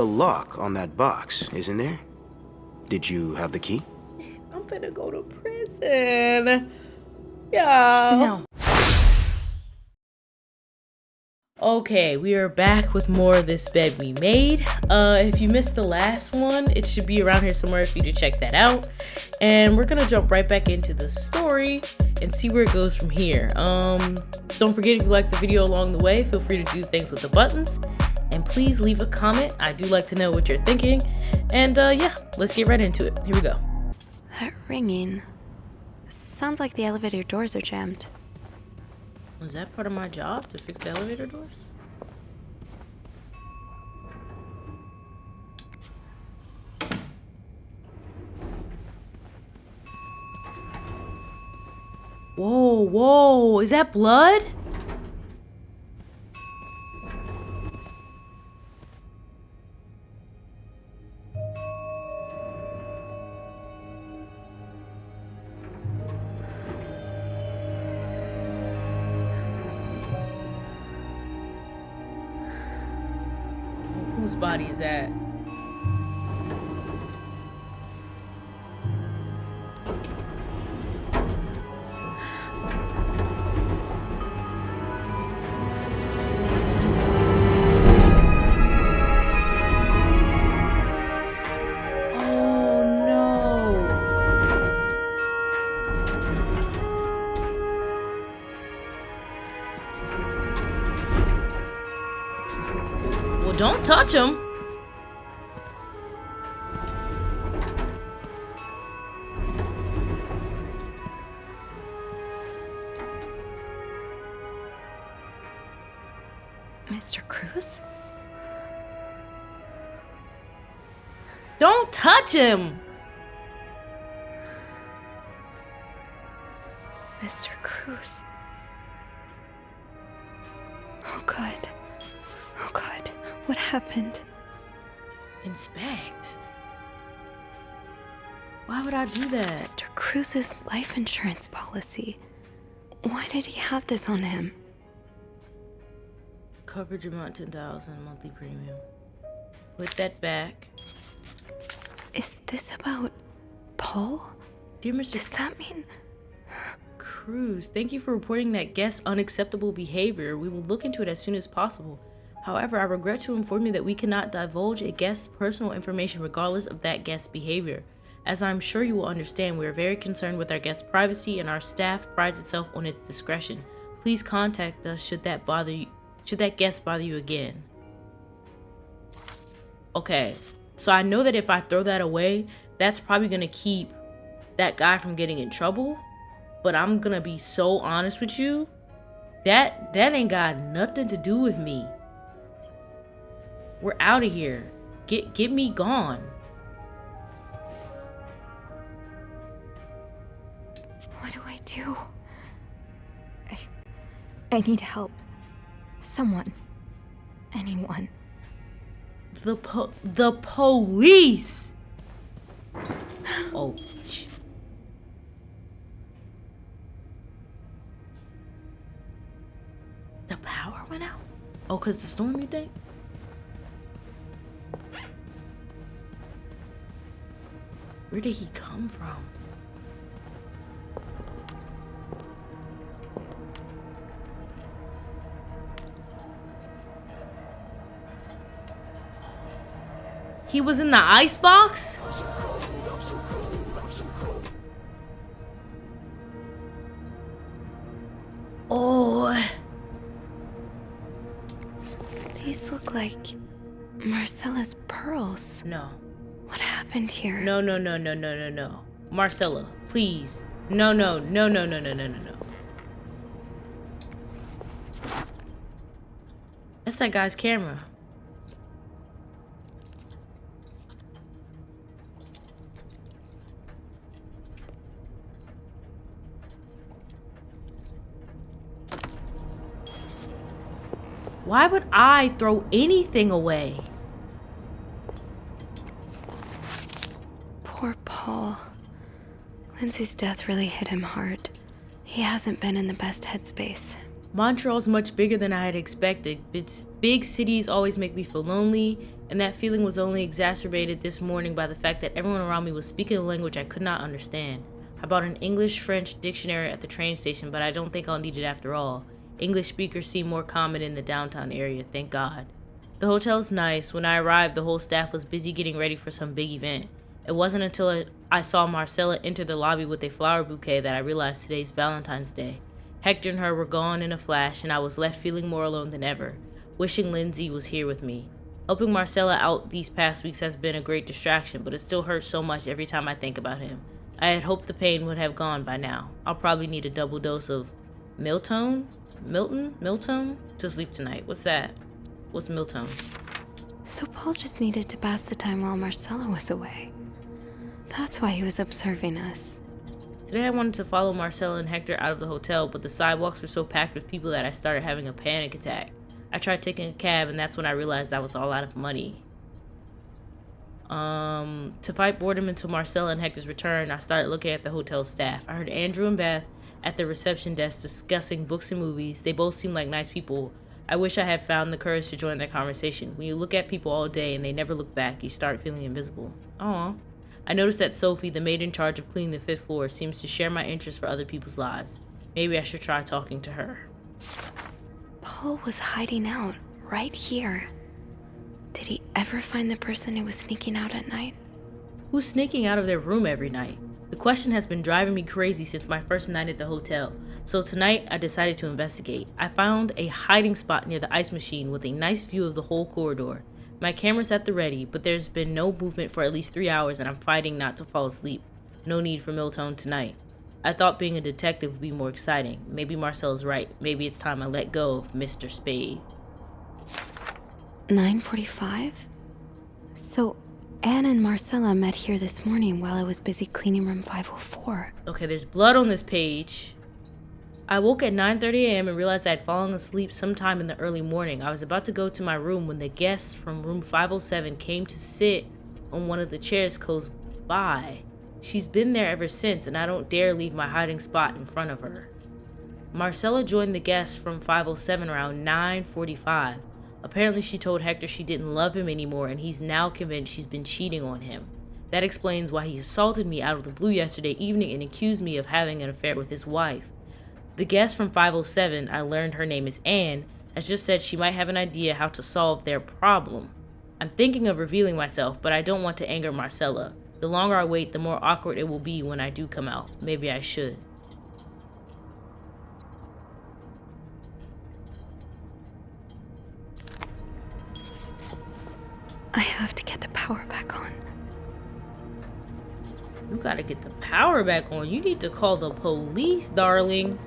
a lock on that box, isn't there? Did you have the key? I'm gonna go to prison. Yeah. No. Okay, we are back with more of This Bed We Made. If you missed the last one, it should be around here somewhere for you to check that out. And we're gonna jump right back into the story and see where it goes from here. Don't forget, if you like the video along the way, feel free to do things with the buttons. And please leave a comment. I do like to know what you're thinking. And yeah, let's get right into it. Here we go. That ringing sounds like the elevator doors are jammed. Was that part of my job, to fix the elevator doors? Whoa, whoa, is that blood? Whose body is that? Oh no. Well, don't touch him. Mr. Cruz? Don't touch him. Mr. Cruz. Oh God. Oh God. What happened? Inspect. Why would I do that? Mr. Cruz's life insurance policy. Why did he have this on him? Coverage amount 10,000 monthly premium. Put that back. Is this about Paul? Dear Mr. Does that mean... Cruz, thank you for reporting that guest's unacceptable behavior. We will look into it as soon as possible. However, I regret to inform you that we cannot divulge a guest's personal information regardless of that guest's behavior. As I'm sure you will understand, we are very concerned with our guest's privacy and our staff prides itself on its discretion. Please contact us should that guest bother you again. Okay, so I know that if I throw that away, that's probably gonna keep that guy from getting in trouble. But I'm gonna be so honest with you, that ain't got nothing to do with me. We're out of here. Get me gone. What do I do? I need help. Someone. Anyone. The police. Oh. The power went out? Oh, 'cause the storm, you think? Where did he come from? He was in the ice box? Oh. These look like Marcella's pearls. No. What happened here? No. Marcella, please. No. That's that guy's camera. Why would I throw anything away? Poor Paul. Lindsay's death really hit him hard. He hasn't been in the best headspace. Montreal's much bigger than I had expected. Its big cities always make me feel lonely, and that feeling was only exacerbated this morning by the fact that everyone around me was speaking a language I could not understand. I bought an English-French dictionary at the train station, but I don't think I'll need it after all. English speakers seem more common in the downtown area, thank God. The hotel is nice. When I arrived, the whole staff was busy getting ready for some big event. It wasn't until I saw Marcella enter the lobby with a flower bouquet that I realized today's Valentine's Day. Hector and her were gone in a flash, and I was left feeling more alone than ever, wishing Lindsay was here with me. Helping Marcella out these past weeks has been a great distraction, but it still hurts so much every time I think about him. I had hoped the pain would have gone by now. I'll probably need a double dose of Miltone to sleep tonight. What's that? What's Miltone? So Paul just needed to pass the time while Marcella was away. That's why he was observing us. Today I wanted to follow Marcella and Hector out of the hotel, but the sidewalks were so packed with people that I started having a panic attack. I tried taking a cab, and that's when I realized I was all out of money. To fight boredom until Marcella and Hector's return, I started looking at the hotel staff. I heard Andrew and Beth at the reception desk discussing books and movies. They both seemed like nice people. I wish I had found the courage to join their conversation. When you look at people all day and they never look back, you start feeling invisible. Aww. I noticed that Sophie, the maid in charge of cleaning the 5th floor, seems to share my interest for other people's lives. Maybe I should try talking to her. Paul was hiding out, right here. Did he ever find the person who was sneaking out at night? Who's sneaking out of their room every night? The question has been driving me crazy since my first night at the hotel. So tonight, I decided to investigate. I found a hiding spot near the ice machine with a nice view of the whole corridor. My camera's at the ready, but there's been no movement for at least 3 hours and I'm fighting not to fall asleep. No need for Miltone tonight. I thought being a detective would be more exciting. Maybe Marcel's right. Maybe it's time I let go of Mr. Spade. 9:45? So Anne and Marcella met here this morning while I was busy cleaning room 504. Okay, there's blood on this page. I woke at 9:30 a.m. and realized I had fallen asleep sometime in the early morning. I was about to go to my room when the guest from room 507 came to sit on one of the chairs close by. She's been there ever since, and I don't dare leave my hiding spot in front of her. Marcella joined the guest from 507 around 9:45. Apparently she told Hector she didn't love him anymore, and he's now convinced she's been cheating on him. That explains why he assaulted me out of the blue yesterday evening and accused me of having an affair with his wife. The guest from 507, I learned her name is Anne, has just said she might have an idea how to solve their problem. I'm thinking of revealing myself, but I don't want to anger Marcella. The longer I wait, the more awkward it will be when I do come out. Maybe I should. I have to get the power back on. You gotta get the power back on. You need to call the police, darling.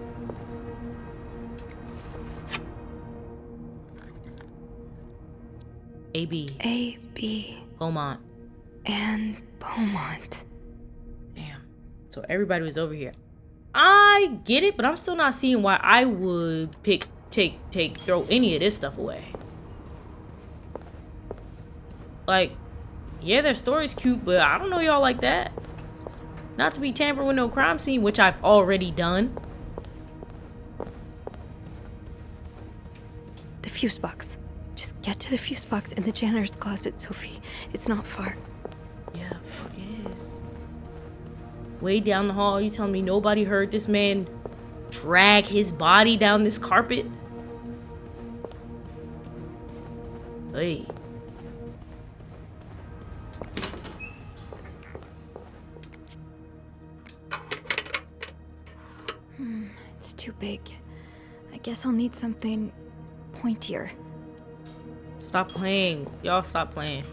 AB. A.B. Beaumont. and Beaumont. Damn. So everybody was over here. I get it, but I'm still not seeing why I would throw any of this stuff away. Like, yeah, their story's cute, but I don't know y'all like that. Not to be tampered with no crime scene, which I've already done. The fuse box. Just get to the fuse box in the janitor's closet, Sophie. It's not far. Yeah, fuck it is. Way down the hall, you telling me nobody heard this man drag his body down this carpet? Hey. It's too big. I guess I'll need something pointier. Stop playing. Y'all stop playing.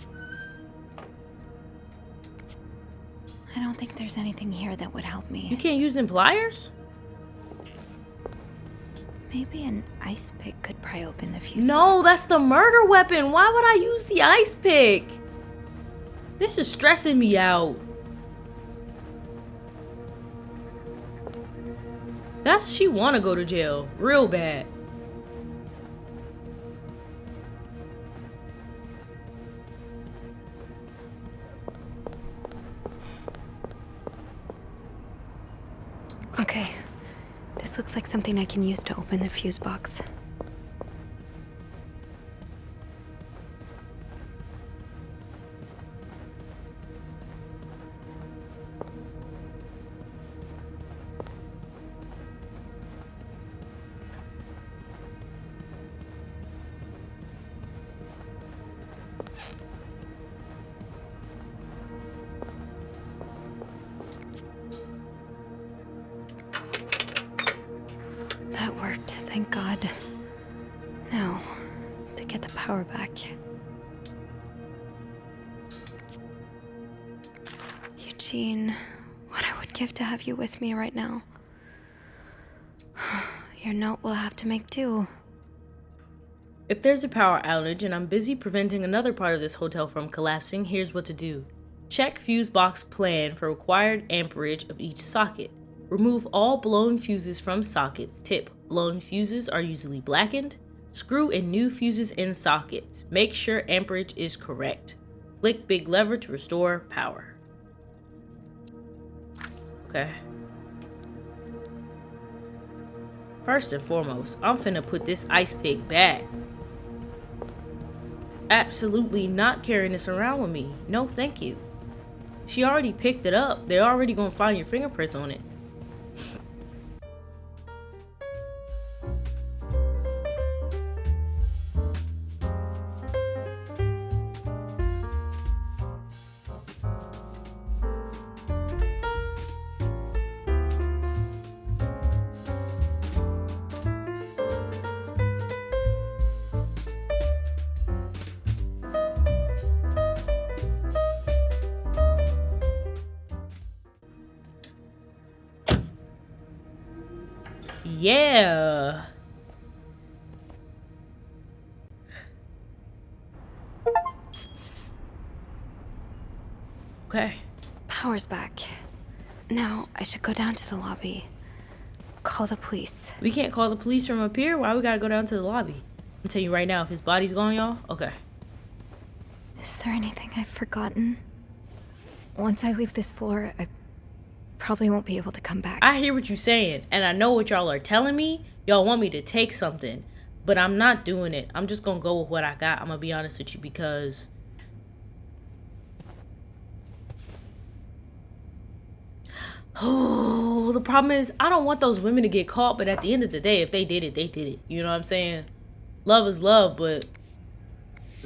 I don't think there's anything here that would help me. You can't use them pliers? Maybe an ice pick could pry open the fuse No, box. that's the murder weapon. Why would I use the ice pick? This is stressing me out. She wanna go to jail real bad. Okay, this This looks like something I can use to open the fuse box. That worked, thank God. Now, to get the power back. Eugene, what I would give to have you with me right now. Your note will have to make do. If there's a power outage and I'm busy preventing another part of this hotel from collapsing, here's what to do. Check fuse box plan for required amperage of each socket. Remove all blown fuses from sockets. Tip: blown fuses are usually blackened. Screw in new fuses in sockets. Make sure amperage is correct. Flick big lever to restore power. Okay. First and foremost, I'm finna put this ice pick back. Absolutely not carrying this around with me. No, thank you. She already picked it up. They're already gonna find your fingerprints on it. Yeah. Okay. Power's back. Now, I should go down to the lobby. Call the police. We can't call the police from up here. Why we gotta go down to the lobby? I'm telling you right now, if his body's gone, y'all. Okay. Is there anything I've forgotten? Once I leave this floor, I probably won't be able to come back. I hear what you're saying, and I know what y'all are telling me. Y'all want me to take something, but I'm not doing it. I'm just gonna go with what I got. I'm gonna be honest with you because oh, the problem is I don't want those women to get caught, but at the end of the day, if they did it, they did it. You know what I'm saying? Love is love, but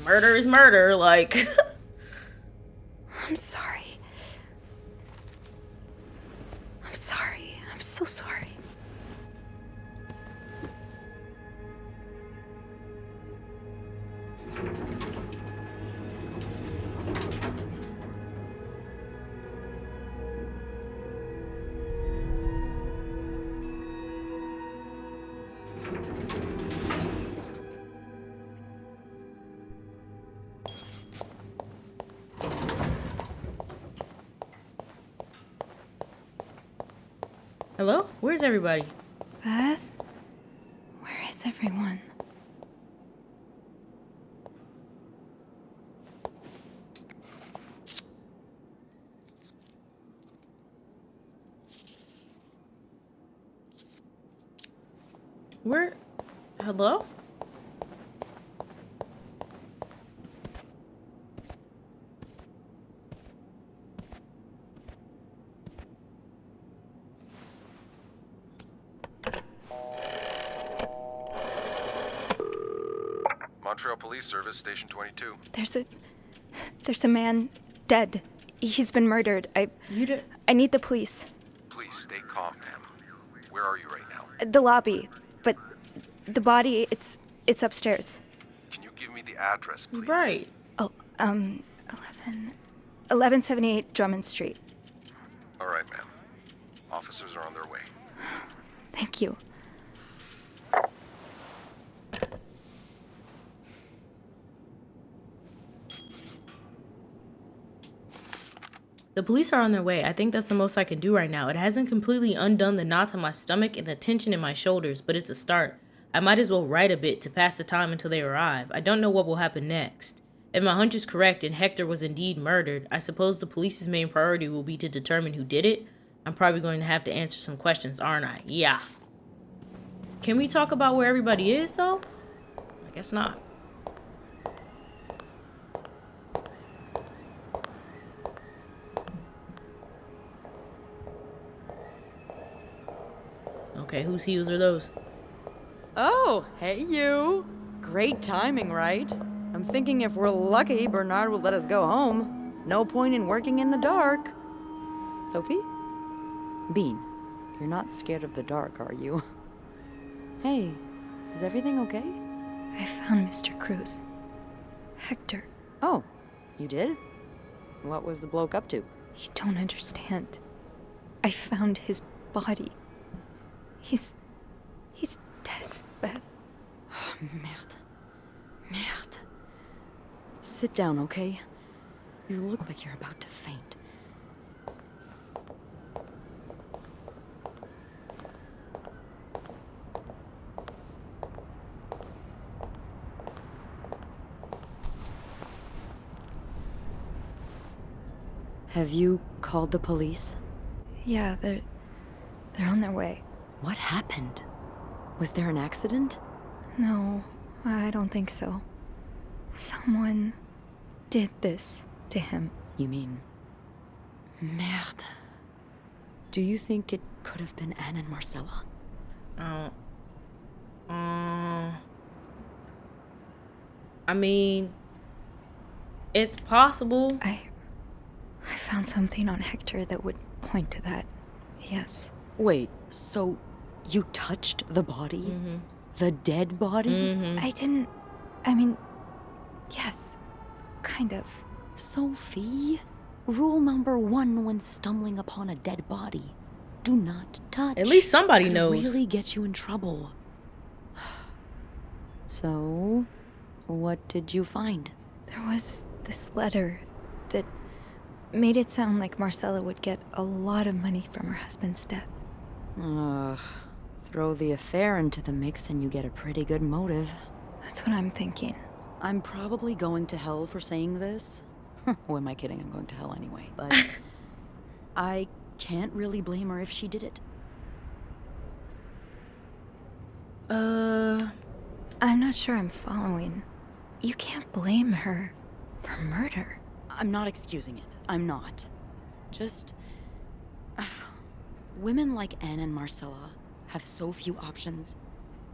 murder is murder. Like, I'm sorry. I'm sorry. I'm so sorry. hello? Where's everybody? Beth? Where is everyone? Where? Hello? Montreal Police Service, Station 22. There's a man dead. He's been murdered. I need the police. Please stay calm, ma'am. Where are you right now? The lobby, but the body, it's upstairs. Can you give me the address, please? Right. Oh, 1178 Drummond Street. All right, ma'am. Officers are on their way. Thank you. The police are on their way. I think that's the most I can do right now. It hasn't completely undone the knots in my stomach and the tension in my shoulders, but it's a start. I might as well write a bit to pass the time until they arrive. I don't know what will happen next. If my hunch is correct and Hector was indeed murdered, I suppose the police's main priority will be to determine who did it. I'm probably going to have to answer some questions, aren't I? Yeah. Can we talk about where everybody is, though? I guess not. Okay, whose heels are those? Oh, hey you. Great timing, right? I'm thinking if we're lucky, Bernard will let us go home. No point in working in the dark. Sophie? Bean, you're not scared of the dark, are you? Hey, is everything okay? I found Mr. Cruz. Hector, Oh, you did? What was the bloke up to? you don't understand. I found his body. He's dead, Beth. Merde. Merde. Sit down, okay? You look like you're about to faint. Have you called the police? Yeah, they're on their way. What happened? Was there an accident? No, I don't think so. Someone did this to him. You mean... Merde. Do you think it could have been Anne and Marcella? I mean, it's possible. I found something on Hector that would point to that. Yes. Wait, so you touched the body? Mm-hmm. The dead body? I mean, yes. Kind of. Sophie, rule number 1 when stumbling upon a dead body. Do not touch. At least somebody Could knows. really get you in trouble. So, what did you find? There was this letter that made it sound like Marcella would get a lot of money from her husband's death. Ugh. Throw the affair into the mix and you get a pretty good motive. That's what I'm thinking. I'm probably going to hell for saying this. Who am I kidding? I'm going to hell anyway. But I can't really blame her if she did it. I'm not sure I'm following. You can't blame her for murder. I'm not excusing it. I'm not. Just... women like Anne and Marcella have so few options.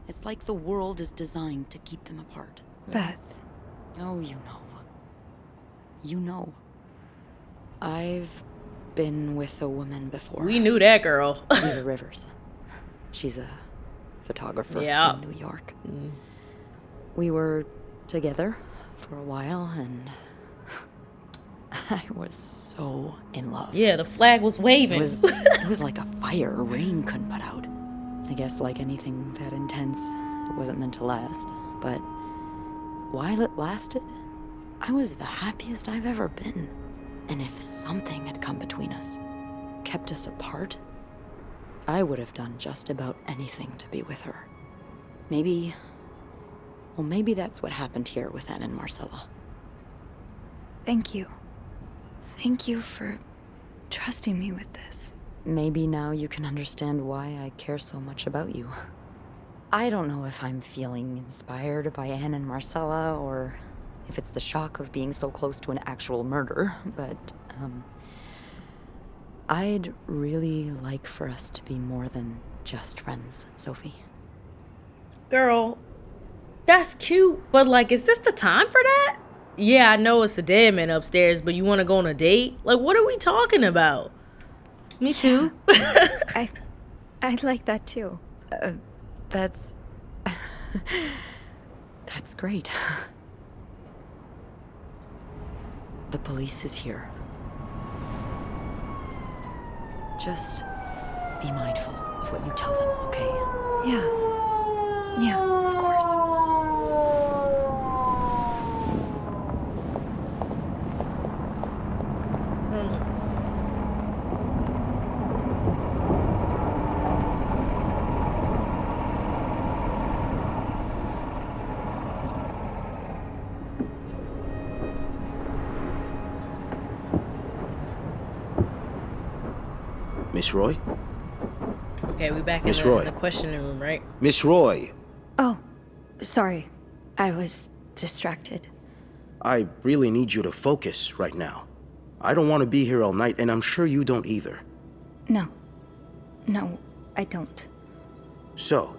It's like the world is designed to keep them apart. Beth, Oh, you know. You know. I've been with a woman before. We knew that girl. Eva Rivers. She's a photographer Yeah. in New York. We were together for a while, and I was so in love. Yeah, the flag was waving. It was like a fire rain couldn't put out. I guess like anything that intense, it wasn't meant to last. But while it lasted, I was the happiest I've ever been. And if something had come between us, kept us apart, I would have done just about anything to be with her. Maybe that's what happened here with Anne and Marcella. thank you. Thank you for trusting me with this. Maybe now you can understand why I care so much about you. I don't know if I'm feeling inspired by Anne and Marcella, or if it's the shock of being so close to an actual murder, but, I'd really like for us to be more than just friends, Sophie. Girl, that's cute, but like, is this the time for that? Yeah, I know it's a dead man upstairs, but you want to go on a date? Like, what are we talking about? Me too. I'd like that too. That's... that's great. The police is here. Just be mindful of what you tell them, okay? Yeah, of course. Miss Roy? Okay, we back in Miss Roy. the questioning room, right? Miss Roy, Oh, sorry. I was distracted. I really need you to focus right now. I don't want to be here all night, and I'm sure you don't either. No. No, I don't. So,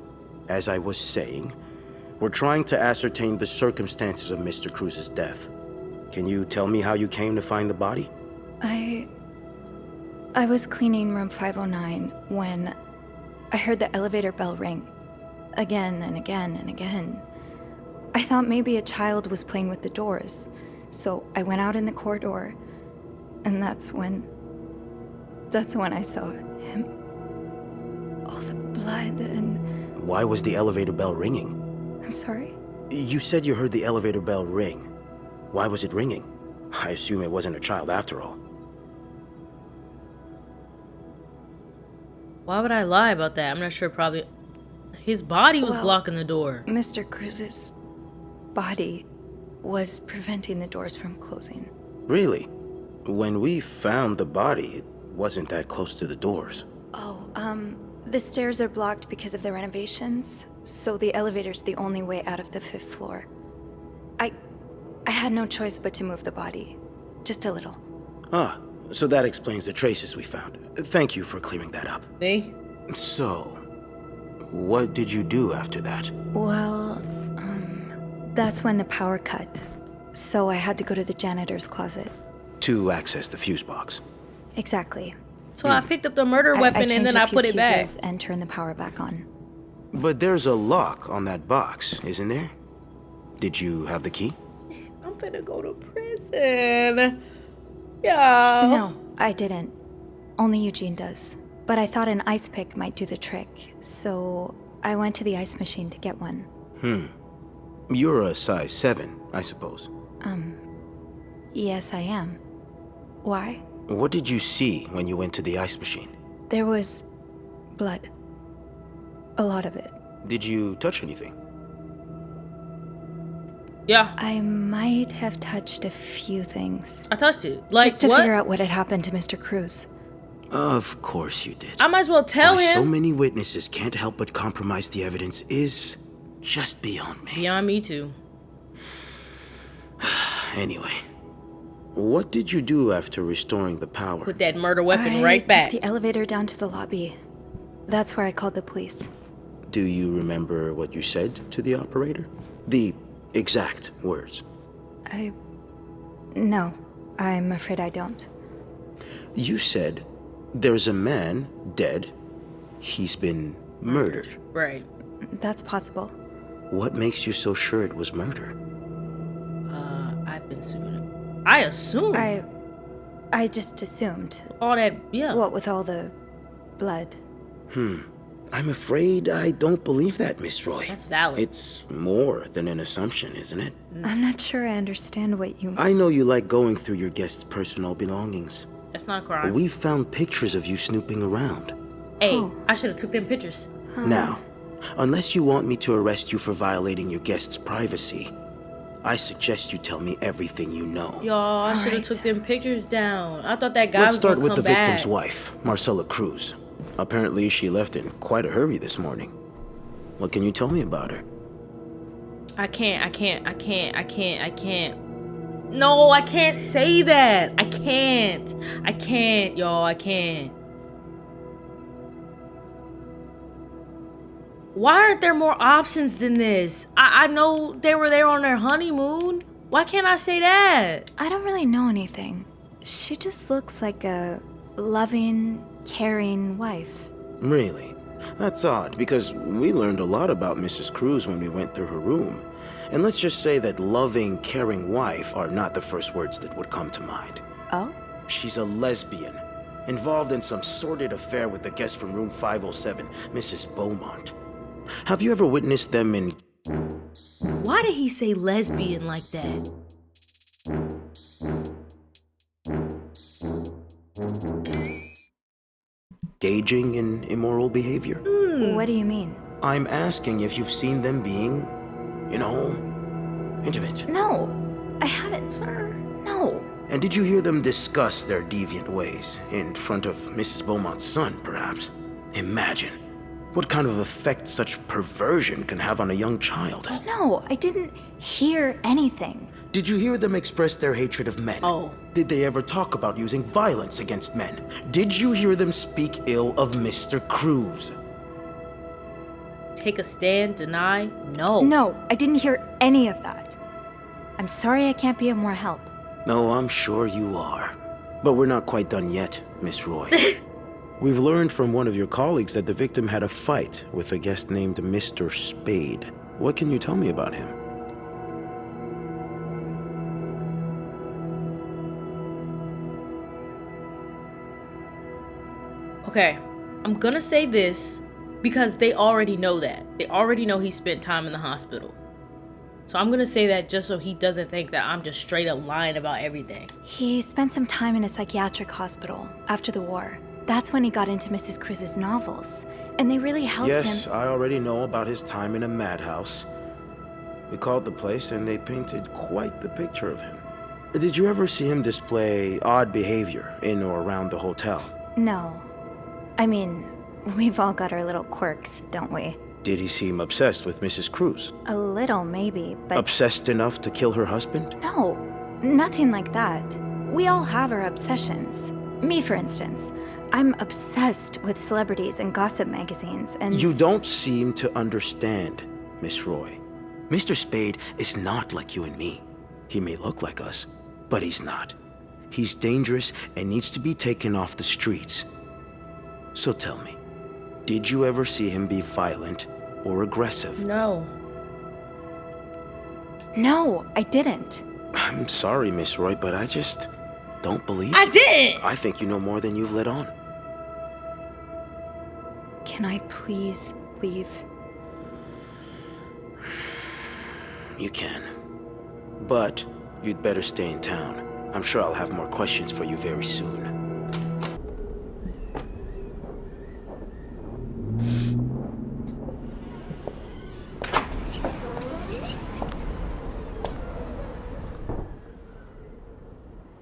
as I was saying, we're trying to ascertain the circumstances of Mr. Cruz's death. Can you tell me how you came to find the body? I was cleaning room 509 when I heard the elevator bell ring. Again and again and again. I thought maybe a child was playing with the doors, so I went out in the corridor, and that's when I saw him. All the blood and... Why was the elevator bell ringing? I'm sorry? You said you heard the elevator bell ring. Why was it ringing? I assume it wasn't a child after all. Why would I lie about that? I'm not sure. Probably his body was Well, blocking the door. Mr. Cruz's body was preventing the doors from closing. Really? When we found the body, it wasn't that close to the doors. Oh, the stairs are blocked because of the renovations, so the elevator's the only way out of the 5th floor. I had no choice but to move the body. Just a little. Ah, so that explains the traces we found. Thank you for clearing that up. See? So, what did you do after that? Well, that's when the power cut. So I had to go to the janitor's closet. To access the fuse box. Exactly. So I picked up the murder weapon and changed then a I few put it back. fuses and turned the power back on. But there's a lock on that box, isn't there? Did you have the key? I'm gonna go to prison. Yeah. No, I didn't. Only Eugene does. But I thought an ice pick might do the trick, so I went to the ice machine to get one. You're a size 7, I suppose. Yes, I am. Why? What did you see when you went to the ice machine? There was blood. A lot of it. Did you touch anything? Yeah. I might have touched a few things. I touched it. Like just to what? figure out what had happened to Mr. Cruz. Of course you did. I might as well tell Why him. so many witnesses can't help but compromise the evidence is just beyond me. Beyond me too. Anyway, what did you do after restoring the power? Put that murder weapon I right back. took the elevator down to the lobby. That's where I called the police. Do you remember what you said to the operator? The exact words. No, I'm afraid I don't. You said, there's a man dead. He's been murdered. Right. That's possible. What makes you so sure it was murder? I've been sued. I assume. I just assumed. All that, yeah. What with all the blood? I'm afraid I don't believe that, Miss Roy. That's valid. It's more than an assumption, isn't it? I'm not sure I understand what you... I know you like going through your guests' personal belongings. That's not a crime. We found pictures of you snooping around. Hey, Oh. I should have took them pictures. Now, unless you want me to arrest you for violating your guests' privacy, I suggest you tell me everything you know. Y'all, I should have right. took them pictures down. I thought that guy Let's was start gonna with come the victim's back. wife, Marcella Cruz. Apparently, she left in quite a hurry this morning. What can you tell me about her? I can't. No, I can't say that. I can't, y'all. I can't. Why aren't there more options than this? I know they were there on their honeymoon. Why can't I say that? I don't really know anything. She just looks like a loving, caring wife. Really? That's odd, because we learned a lot about Mrs. Cruz when we went through her room. And let's just say that loving, caring wife are not the first words that would come to mind. Oh? She's a lesbian, involved in some sordid affair with the guest from room 507, Mrs. Beaumont. Have you ever witnessed them in... Why did he say lesbian like that? engaging in immoral behavior? What do you mean? I'm asking if you've seen them being, you know, intimate. No, I haven't, sir. No. And did you hear them discuss their deviant ways in front of Mrs. Beaumont's son, perhaps? Imagine, What kind of effect such perversion can have on a young child? No, I didn't hear anything. Did you hear them express their hatred of men? Oh. Did they ever talk about using violence against men? Did you hear them speak ill of Mr. Cruz? Take a stand, deny? No. No, I didn't hear any of that. I'm sorry I can't be of more help. No, I'm sure you are. But we're not quite done yet, Miss Roy. We've learned from one of your colleagues that the victim had a fight with a guest named Mr. Spade. What can you tell me about him? Okay, I'm gonna say this because they already know that. They already know he spent time in the hospital. So I'm gonna say that just so he doesn't think that I'm just straight up lying about everything. He spent some time in a psychiatric hospital after the war. That's when he got into Mrs. Cruz's novels, and they really helped him. Yes, I already know about his time in a madhouse. We called the place and they painted quite the picture of him. Did you ever see him display odd behavior in or around the hotel? No. I mean, we've all got our little quirks, don't we? Did he seem obsessed with Mrs. Cruz? A little, maybe, but Obsessed enough to kill her husband? no, nothing like that. We all have our obsessions. Me, for instance. I'm obsessed with celebrities and gossip magazines, and You don't seem to understand, Miss Roy. Mr. Spade is not like you and me. He may look like us, but he's not. He's dangerous and needs to be taken off the streets. So tell me, did you ever see him be violent or aggressive? No. No, I didn't. I'm sorry, Miss Roy, but I just don't believe I you. didn't! I think you know more than you've let on. Can I please leave? You can. But you'd better stay in town. I'm sure I'll have more questions for you very soon.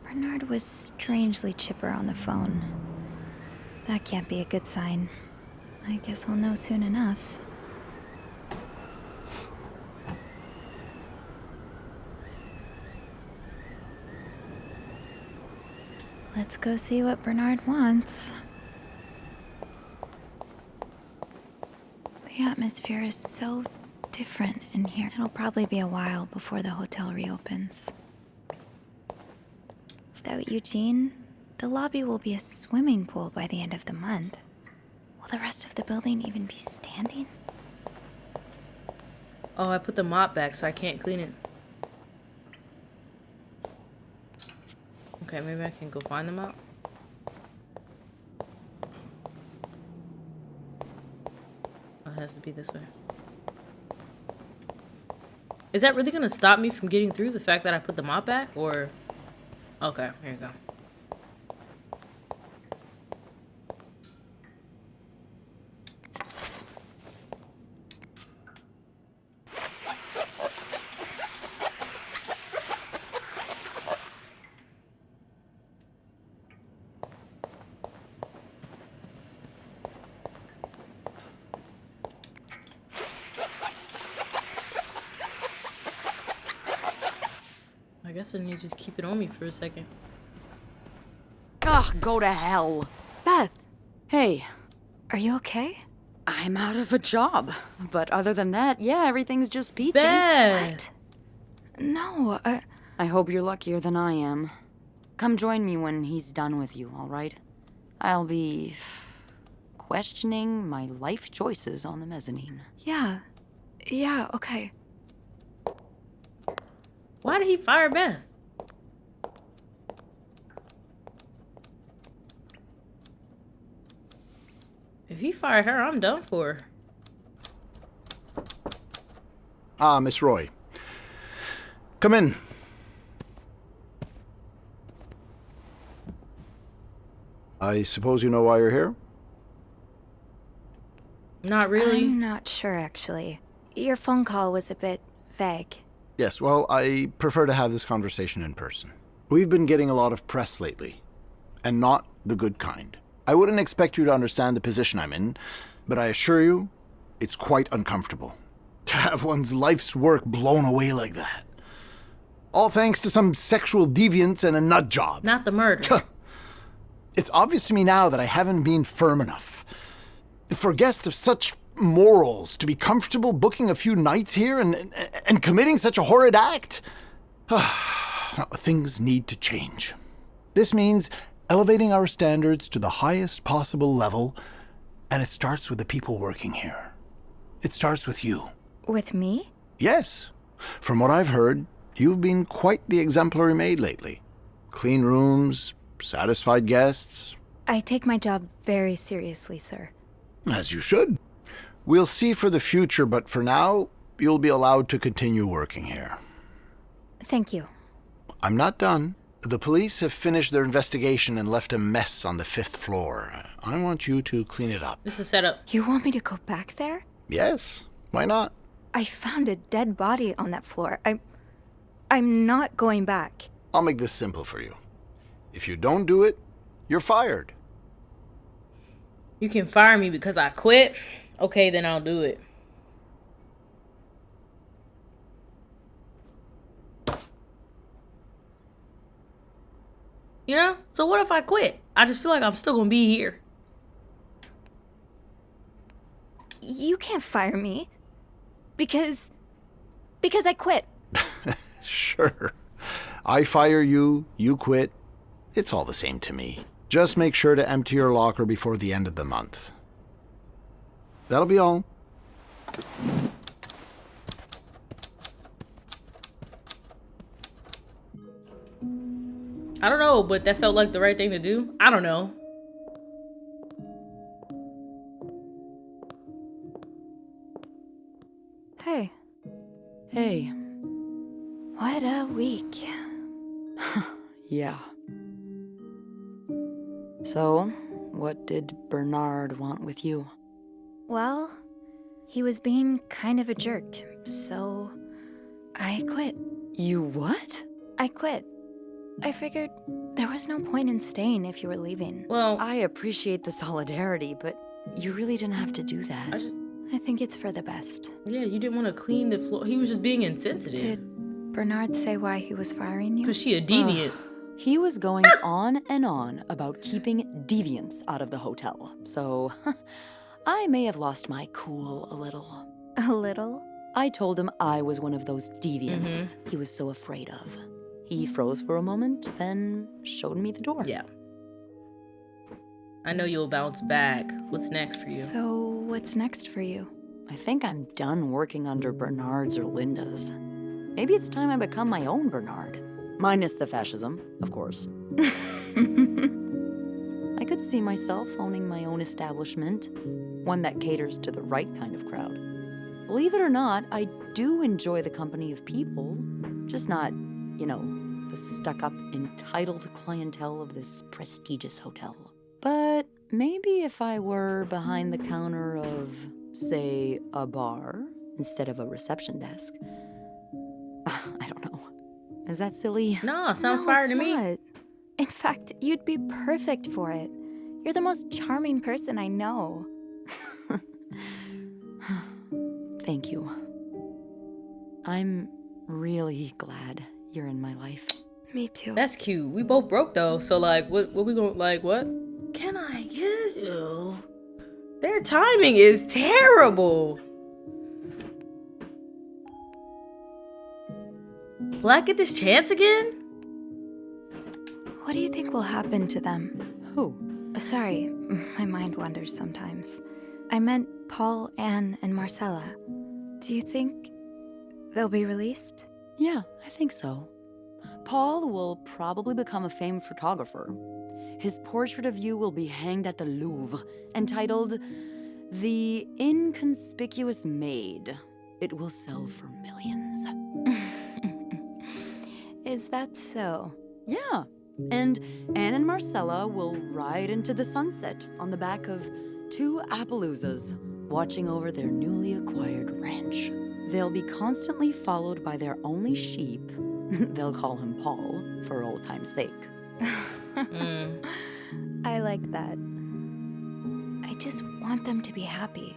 Bernard was strangely chipper on the phone. That can't be a good sign. I guess I'll know soon enough. Let's go see what Bernard wants. The atmosphere is so different in here. It'll probably be a while before the hotel reopens. Without Eugene, the lobby will be a swimming pool by the end of the month. Will the rest of the building even be standing? Oh, I put the mop back so I can't clean it. Okay, maybe I can go find the mop. Oh, it has to be this way. Is that really gonna stop me from getting through the fact that I put the mop back, or? Okay, here you go. I guess I need to just keep it on me for a second. Ugh, go to hell. Beth, Hey, are you okay? I'm out of a job. But other than that, yeah, everything's just peachy. Beth! No, I hope you're luckier than I am. Come join me when he's done with you, all right? I'll be questioning my life choices on the mezzanine. yeah. Yeah, okay. Why did he fire Beth? If he fired her, I'm done for. Ah, Miss Roy. Come in. I suppose you know why you're here? Not really. I'm not sure, actually. Your phone call was a bit vague. Yes, well, I prefer to have this conversation in person. We've been getting a lot of press lately, and not the good kind. I wouldn't expect you to understand the position I'm in, but I assure you, it's quite uncomfortable to have one's life's work blown away like that. All thanks to some sexual deviance and a nut job. Not the murder. It's obvious to me now that I haven't been firm enough. For guests of such morals to be comfortable booking a few nights here and committing such a horrid act. Things need to change. This means elevating our standards to the highest possible level, and it starts with the people working here. It starts with you. With me? Yes. From what I've heard, you've been quite the exemplary maid lately. Clean rooms, satisfied guests. I take my job very seriously, sir. As you should. We'll see for the future, but for now, you'll be allowed to continue working here. Thank you. I'm not done. The police have finished their investigation and left a mess on the 5th floor. I want you to clean it up. This is set up. You want me to go back there? Yes, why not? I found a dead body on that floor. I'm not going back. I'll make this simple for you. If you don't do it, you're fired. You can fire me because I quit. Okay, then I'll do it. You know? So what if I quit? I just feel like I'm still gonna be here. You can't fire me. Because I quit. Sure. I fire you, you quit. It's all the same to me. Just make sure to empty your locker before the end of the month. That'll be all. I don't know, but that felt like the right thing to do. I don't know. Hey. Hey. What a week. Yeah. So, what did Bernard want with you? Well, he was being kind of a jerk, so I quit. You what? I quit. I figured there was no point in staying if you were leaving. Well, I appreciate the solidarity, but you really didn't have to do that. I think it's for the best. yeah, you didn't want to clean the floor. He was just being insensitive. Did Bernard say why he was firing you? Because she a deviant. He was going on and on about keeping deviants out of the hotel, so I may have lost my cool a little. A little? I told him I was one of those deviants he was so afraid of. He froze for a moment, then showed me the door. Yeah. I know you'll bounce back. What's next for you? So, what's next for you? I think I'm done working under Bernard's or Linda's. Maybe it's time I become my own Bernard. Minus the fascism, of course. I could see myself owning my own establishment, one that caters to the right kind of crowd. Believe it or not, I do enjoy the company of people, just not, you know, the stuck-up, entitled clientele of this prestigious hotel. But maybe if I were behind the counter of, say, a bar instead of a reception desk. I don't know. Is that silly? Nah, sounds No, fire it's to me. not. In fact, you'd be perfect for it. You're the most charming person I know. Thank you. I'm really glad you're in my life. Me too. That's cute. We both broke though, so like, what we gonna like? What? Can I kiss you? Their timing is terrible. Will I get this chance again? What do you think will happen to them? Who? Sorry, my mind wanders sometimes. I meant Paul, Anne, and Marcella. Do you think they'll be released? Yeah, I think so. Paul will probably become a famed photographer. His portrait of you will be hanged at the Louvre, entitled The Inconspicuous Maid. It will sell for millions. Is that so? Yeah, and Anne and Marcella will ride into the sunset on the back of two Appaloozas, watching over their newly acquired ranch. They'll be constantly followed by their only sheep. They'll call him Paul, for old time's sake. I like that. I just want them to be happy.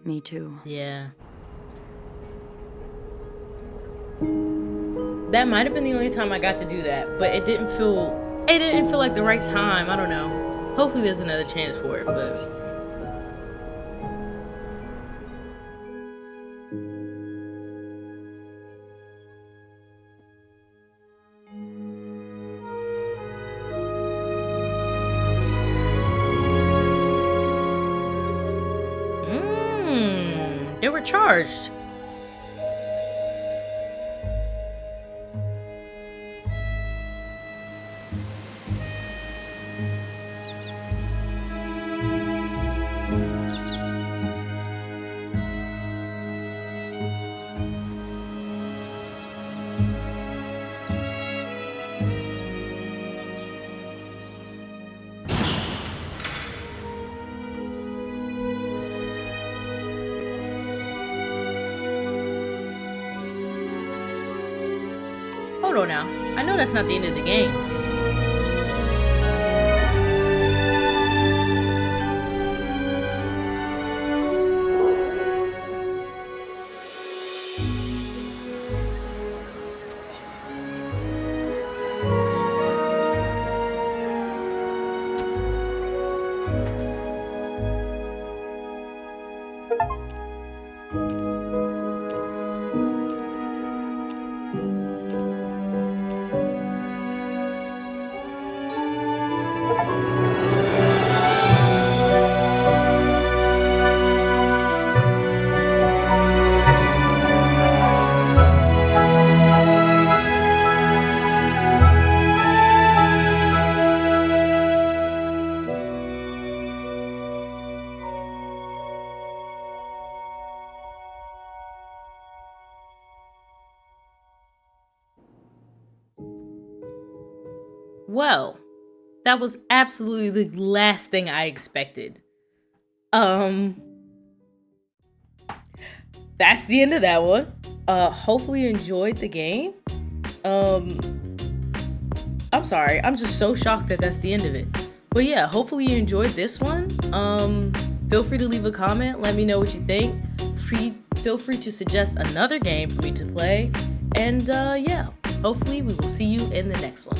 Me too. Yeah. That might have been the only time I got to do that, but it didn't feel like the right time. I don't know. Hopefully there's another chance for it, but they were charged. Hold on now. I know that's not the end of the game. Well, that was absolutely the last thing I expected. That's the end of that one. Hopefully you enjoyed the game. I'm sorry, I'm just so shocked that that's the end of it. But yeah, hopefully you enjoyed this one. Feel free to leave a comment, let me know what you think. Feel free to suggest another game for me to play. And yeah, hopefully we will see you in the next one.